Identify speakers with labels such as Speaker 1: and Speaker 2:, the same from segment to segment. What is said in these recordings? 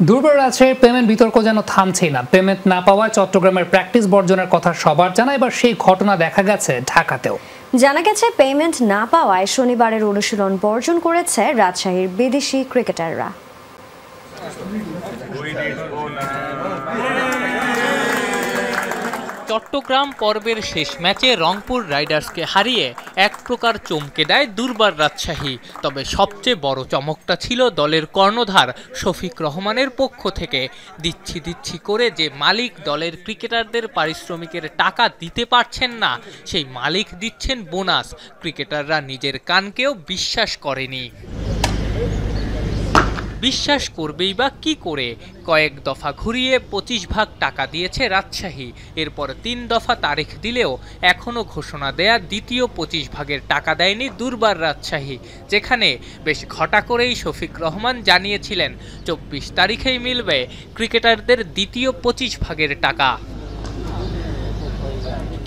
Speaker 1: দুর্বল রাজশাহীর পেমেন্ট বিতর্ক যেন থামছেই না। পেমেন্ট না পাওয়ায় চট্টগ্রামের প্র্যাকটিস বর্জনের কথা সবার জানা, এবার সেই ঘটনা দেখা গেছে ঢাকাতেও।
Speaker 2: জানা গেছে পেমেন্ট না পাওয়ায় শনিবারের অনুশীলন বর্জন করেছে রাজশাহীর বিদেশি ক্রিকেটাররা।
Speaker 3: চট্টগ্রাম পর্বের শেষ ম্যাচে রংপুর রাইডার্সকে হারিয়ে এক প্রকার চমকে দেয় দুর্বার রাজশাহী। তবে সবচেয়ে বড় চমকটা ছিল দলের কর্ণধার শফিক রহমানের পক্ষ থেকে। দিচ্ছি করে যে মালিক দলের ক্রিকেটারদের পারিশ্রমিকের টাকা দিতে পারছেন না, সেই মালিক দিচ্ছেন বোনাস। ক্রিকেটাররা নিজের কানকেও বিশ্বাস করেনি। বিশ্বাস করবেই বা কি করে? কয়েক দফা ঘুরিয়ে 25 ভাগ টাকা দিয়েছে রাজশাহী। এরপর 3 দফা তারিখ দিলেও এখনও ঘোষণা দেয়া দ্বিতীয় 25 ভাগের টাকা দেয়নি দুর্বার রাজশাহী, যেখানে বেশ ঘটা করেই শফিক রহমান জানিয়েছিলেন 24 তারিখেই মিলবে ক্রিকেটারদের দ্বিতীয় 25 ভাগের টাকা।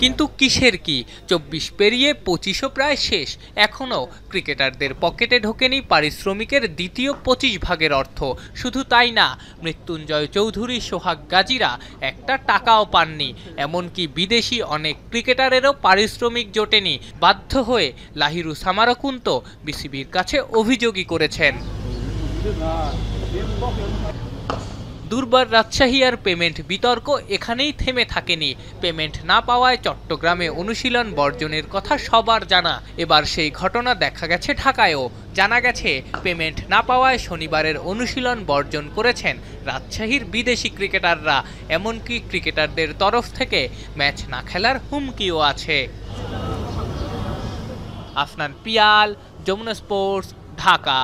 Speaker 3: কিন্তু কিসের কি, 24 পেরিয়ে 25ও প্রায় শেষ, এখনও ক্রিকেটারদের পকেটে ঢোকেনি পারিশ্রমিকের দ্বিতীয় 25 ভাগের অর্থ। শুধু তাই না, মৃত্যুঞ্জয় চৌধুরী, সোহাগ গাজীরা একটা টাকাও পাননি। এমনকি বিদেশি অনেক ক্রিকেটারেরও পারিশ্রমিক জোটেনি। বাধ্য হয়ে লাহিরু সামারকুন্ত বিসিবির কাছে অভিযোগই করেছেন। দুর্বার রাজশাহী আর পেমেন্ট বিতর্ক এখানেই থেমে থাকেনি। পেমেন্ট না পাওয়ায় চট্টগ্রামে অনুশীলন বর্জনের কথা সবার জানা। এবার সেই ঘটনা দেখা গেছে ঢাকায়ও। জানা গেছে পেমেন্ট না পাওয়ায় শনিবারের অনুশীলন বর্জন করেছেন রাজশাহীর বিদেশি ক্রিকেটাররা। এমনকি ক্রিকেটারদের তরফ থেকে ম্যাচ না খেলার হুমকিও আছে। আফনান পিয়াল, যমুনা স্পোর্টস, ঢাকা।